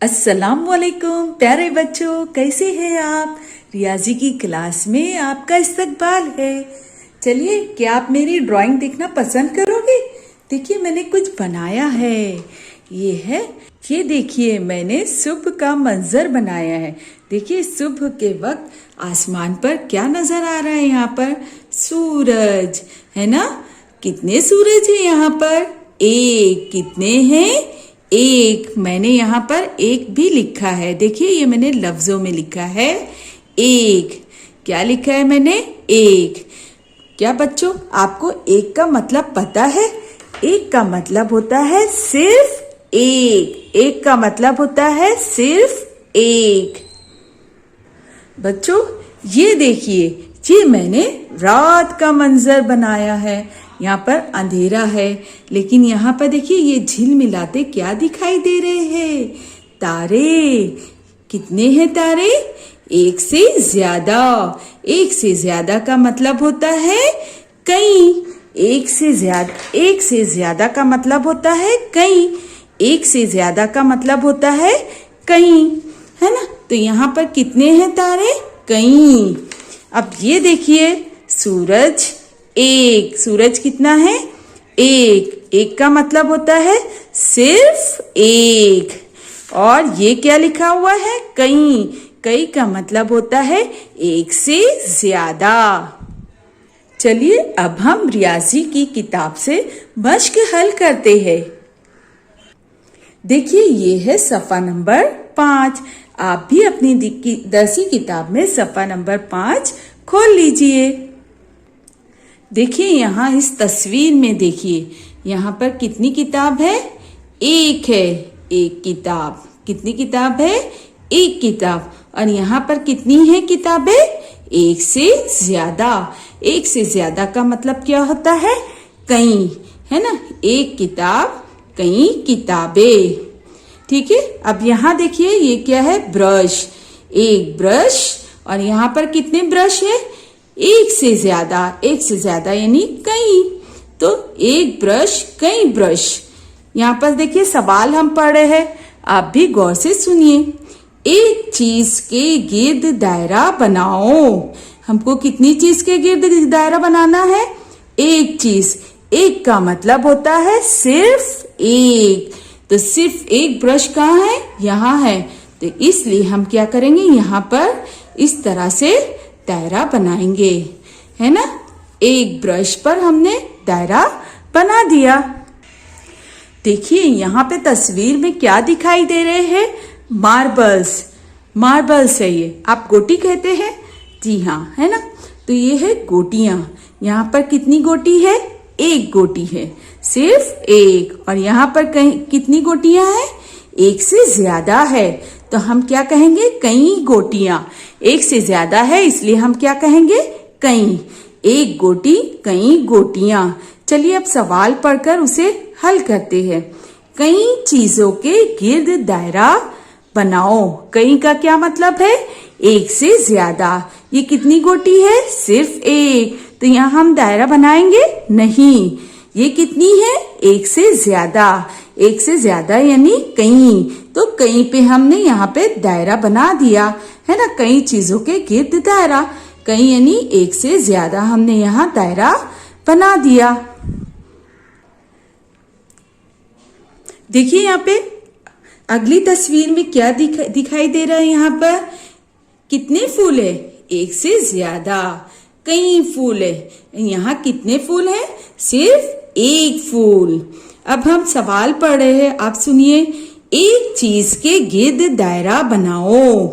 अस्सलाम वालेकुम प्यारे बच्चों, कैसे हैं आप। रियाजी की क्लास में आपका इस्तकबाल है। चलिए, क्या आप मेरी ड्राइंग देखना पसंद करोगे। देखिए, मैंने कुछ बनाया है। ये देखिए, मैंने सुबह का मंजर बनाया है। देखिए, सुबह के वक्त आसमान पर क्या नजर आ रहा है। यहाँ पर सूरज है ना। कितने सूरज है यहाँ पर। एक। कितने हैं। एक। मैंने यहाँ पर एक भी लिखा है। देखिए, ये मैंने लफ्जों में लिखा है एक। क्या लिखा है मैंने। एक। क्या बच्चों, आपको एक का मतलब पता है। एक का मतलब होता है सिर्फ एक। एक का मतलब होता है सिर्फ एक। बच्चों, ये देखिए, ये मैंने रात का मंजर बनाया है। यहाँ पर अंधेरा है, लेकिन यहाँ पर देखिए, ये झिलमिलाते क्या दिखाई दे रहे हैं। तारे। कितने हैं तारे। एक से ज्यादा। एक से ज्यादा का मतलब होता है कई। एक से ज्यादा का मतलब होता है कई। एक से ज्यादा का मतलब होता है कई, है ना। तो यहाँ पर कितने हैं तारे। कई। अब ये देखिए, सूरज। एक। सूरज कितना है। एक। एक का मतलब होता है सिर्फ एक। और ये क्या लिखा हुआ है। कई। कई का मतलब होता है एक से ज्यादा। चलिए, अब हम रियाजी की किताब से मश्क हल करते हैं। देखिए, ये है सफ़ा नंबर 5। आप भी अपनी दरसी किताब में सफ़ा नंबर 5 खोल लीजिए। देखिए, यहाँ इस तस्वीर में देखिए, यहाँ पर कितनी किताब है। एक है। एक किताब। कितनी किताब है। एक किताब। और यहाँ पर कितनी है किताबें। एक से ज्यादा। एक से ज्यादा का मतलब क्या होता है। कई, है ना। एक किताब कई किताबें। ठीक है। अब यहाँ देखिए, ये क्या है। ब्रश। एक ब्रश। और यहाँ पर कितने ब्रश है। एक से ज्यादा। एक से ज्यादा यानी कई। तो एक ब्रश कई ब्रश। यहाँ पर देखिए, सवाल हम पढ़ रहे हैं, आप भी गौर से सुनिए। एक चीज के गिर्द दायरा बनाओ। हमको कितनी चीज के गिर्द दायरा बनाना है। एक चीज। एक का मतलब होता है सिर्फ एक। तो सिर्फ एक ब्रश कहाँ है। यहाँ है। तो इसलिए हम क्या करेंगे, यहाँ पर इस तरह से दायरा बनाएंगे, है ना। एक ब्रश पर हमने दायरा बना दिया। देखिए, यहाँ पे तस्वीर में क्या दिखाई दे रहे हैं। मार्बल्स। मार्बल्स है ये। आप गोटी कहते हैं। जी हाँ, है ना। तो ये है गोटियां। यहाँ पर कितनी गोटी है। एक गोटी है। सिर्फ एक। और यहाँ पर कितनी गोटियां हैं। एक से ज्यादा है। तो हम क्या कहेंगे, कई गोटियां। एक से ज्यादा है, इसलिए हम क्या कहेंगे, कई। एक गोटी कई गोटियां। चलिए, अब सवाल पढ़कर उसे हल करते हैं। कई चीजों के गिर्द दायरा बनाओ। कई का क्या मतलब है, एक से ज्यादा। ये कितनी गोटी है, सिर्फ एक। तो यहाँ हम दायरा बनाएंगे नहीं। ये कितनी है, एक से ज्यादा। एक से ज्यादा यानी कई। तो कई पे हमने यहाँ पे दायरा बना दिया, है ना। कई चीजों के गिर्द दायरा। कई यानी एक से ज्यादा, हमने यहाँ दायरा बना दिया। देखिए, यहाँ पे अगली तस्वीर में क्या दिखाई दे रहा है। यहाँ पर कितने फूल है, एक से ज्यादा। कई फूल है। यहाँ कितने फूल हैं, सिर्फ एक फूल। अब हम सवाल पढ़ रहे हैं, आप सुनिए। एक चीज के गिर्द दायरा बनाओ।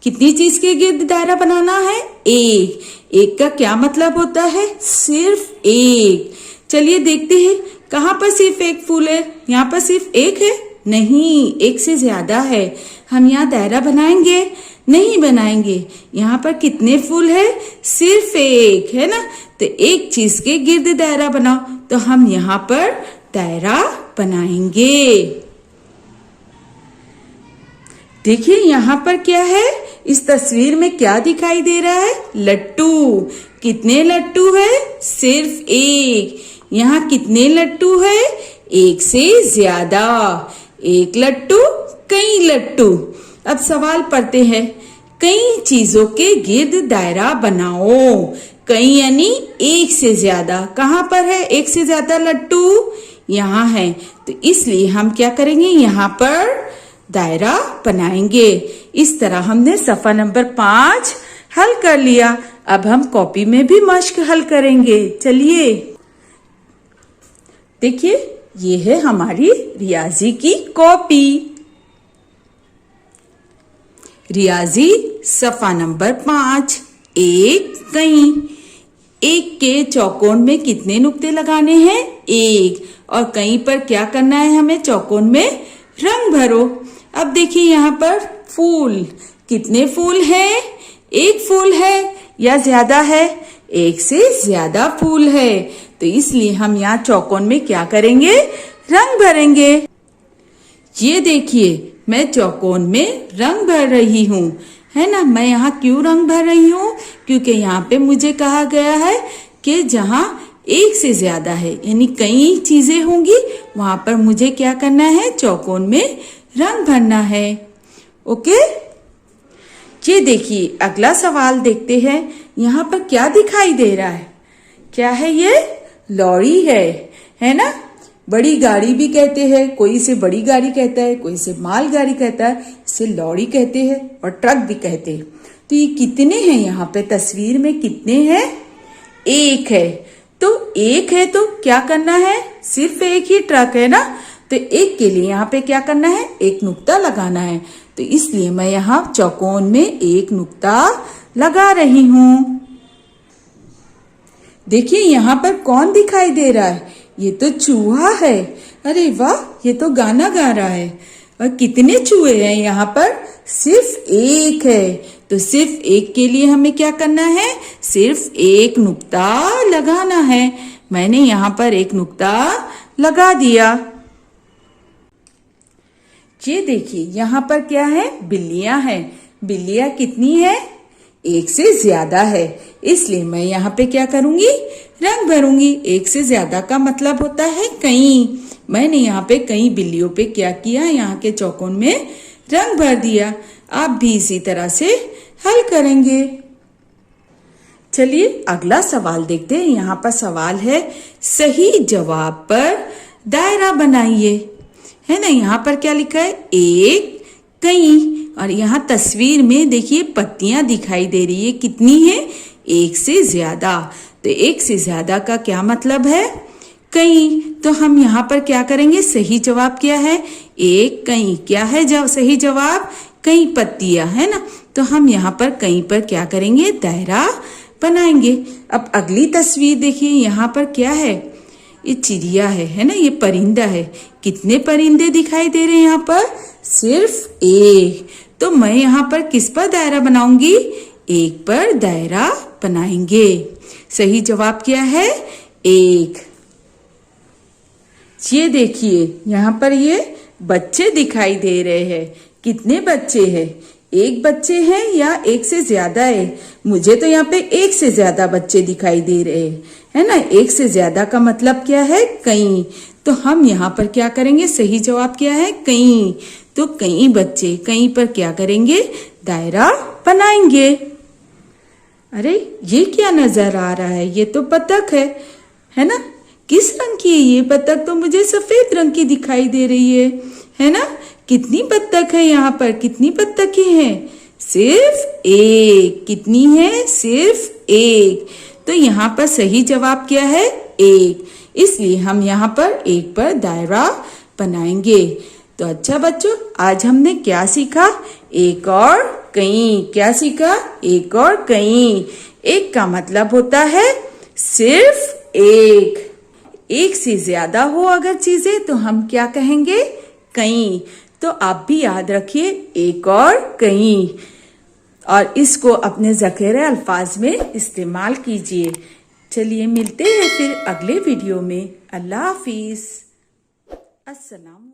कितनी चीज के गिर्द दायरा बनाना है, एक। एक का क्या मतलब होता है, सिर्फ एक। चलिए देखते हैं, कहाँ पर सिर्फ एक फूल है। यहाँ पर सिर्फ एक है, नहीं, एक से ज्यादा है। हम यहाँ दायरा बनाएंगे, नहीं बनाएंगे। यहाँ पर कितने फूल है, सिर्फ एक, है ना। तो एक चीज के गिर्द दायरा बनाओ, तो हम यहाँ पर दायरा बनाएंगे। देखिए, यहाँ पर क्या है, इस तस्वीर में क्या दिखाई दे रहा है, लट्टू। कितने लट्टू है, सिर्फ एक। यहाँ कितने लट्टू है, एक से ज्यादा। एक लट्टू कई लट्टू। अब सवाल पढ़ते हैं। कई चीजों के गिर्द दायरा बनाओ। कई यानी एक से ज्यादा। कहाँ पर है एक से ज्यादा लट्टू? यहाँ है। तो इसलिए हम क्या करेंगे, यहाँ पर दायरा बनाएंगे। इस तरह हमने सफा नंबर 5 हल कर लिया। अब हम कॉपी में भी मश्क हल करेंगे। चलिए देखिए, ये है हमारी रियाजी की कॉपी। रियाजी सफा नंबर 5। एक कई। एक के चौकोन में कितने नुक्ते लगाने हैं? एक। और कहीं पर क्या करना है हमें? चौकोन में रंग भरो। अब देखिए यहाँ पर फूल। कितने फूल हैं? एक फूल है या ज्यादा है? एक से ज्यादा फूल है। तो इसलिए हम यहाँ चौकोन में क्या करेंगे? रंग भरेंगे। ये देखिए, मैं चौकोन में रंग भर रही हूँ, है ना। मैं यहाँ क्यों रंग भर रही हूँ? क्योंकि यहाँ पे मुझे कहा गया है कि जहाँ एक से ज्यादा है यानी कई चीजें होंगी, वहां पर मुझे क्या करना है? चौकोन में रंग भरना है। ओके, ये देखिए अगला सवाल देखते हैं। यहाँ पर क्या दिखाई दे रहा है? क्या है ये? लॉरी है ना। बड़ी गाड़ी भी कहते हैं, कोई इसे बड़ी गाड़ी कहता है, कोई इसे माल गाड़ी कहता है, इसे लॉरी कहते हैं और ट्रक भी कहते हैं। तो ये कितने हैं यहाँ पे तस्वीर में? कितने हैं? एक है। तो एक है तो क्या करना है? सिर्फ एक ही ट्रक है ना। तो एक के लिए यहाँ पे क्या करना है? एक नुक्ता लगाना है। तो इसलिए मैं यहाँ चौकोन में एक नुक्ता लगा रही हूँ। देखिए यहाँ पर कौन दिखाई दे रहा है? ये तो चूहा है। अरे वाह, ये तो गाना गा रहा है। और कितने चूहे हैं यहाँ पर? सिर्फ एक है। तो सिर्फ एक के लिए हमें क्या करना है? सिर्फ एक नुक्ता लगाना है। मैंने यहाँ पर एक नुक्ता लगा दिया। ये देखिए यहाँ पर क्या है? बिल्लियां हैं। बिल्लियां कितनी है? एक से ज्यादा है। इसलिए मैं यहाँ पे क्या करूंगी? रंग भरूंगी। एक से ज्यादा का मतलब होता है कई। मैंने यहाँ पे कई बिल्लियों पे क्या किया? यहाँ के चौकोन में रंग भर दिया। आप भी इसी तरह से हल करेंगे। चलिए अगला सवाल देखते हैं। यहाँ पर सवाल है, सही जवाब पर दायरा बनाइए। है ना। यहाँ पर क्या लिखा है? एक कई। और यहाँ तस्वीर में देखिए पत्तियां दिखाई दे रही है। कितनी है? एक से ज्यादा। तो एक से ज्यादा का क्या मतलब है? कई। तो हम यहाँ पर क्या करेंगे? सही जवाब क्या है? एक कई। क्या है सही जवाब? कई पत्तियां, है ना। तो हम यहाँ पर कई पर क्या करेंगे? दायरा बनाएंगे। अब अगली तस्वीर देखिए। यहाँ पर क्या है? ये चिड़िया है ना। ये परिंदा है। कितने परिंदे दिखाई दे रहे हैं यहाँ पर? सिर्फ एक। तो मैं यहाँ पर किस पर दायरा बनाऊंगी? एक पर दायरा बनाएंगे। सही जवाब क्या है? एक। ये देखिए यहाँ पर ये बच्चे दिखाई दे रहे हैं। कितने बच्चे हैं? एक बच्चे हैं या एक से ज्यादा है? मुझे तो यहाँ पे एक से ज्यादा बच्चे दिखाई दे रहे हैं, है ना। एक से ज्यादा का मतलब क्या है? कई। तो हम यहाँ पर क्या करेंगे? सही जवाब क्या है? कई। तो कई बच्चे, कई पर क्या करेंगे? दायरा बनाएंगे। अरे ये क्या नजर आ रहा है? ये तो बतख है ना। किस रंग की है ये बतख? तो मुझे सफेद रंग की दिखाई दे रही है ना। कितनी बतख है यहाँ पर? कितनी बतखें हैं? सिर्फ एक। कितनी है? सिर्फ एक। तो यहाँ पर सही जवाब क्या है? एक। इसलिए हम यहाँ पर एक पर दायरा बनाएंगे। तो अच्छा बच्चों, आज हमने क्या सीखा? एक और कई। क्या सीखा? एक और कई। एक का मतलब होता है सिर्फ एक। एक से ज्यादा हो अगर चीजें तो हम क्या कहेंगे? कई। तो आप भी याद रखिए, एक और कई, और इसको अपने ज़ख़ीरे अल्फाज में इस्तेमाल कीजिए। चलिए मिलते हैं फिर अगले वीडियो में। अल्लाह हाफिज। अस्सलाम।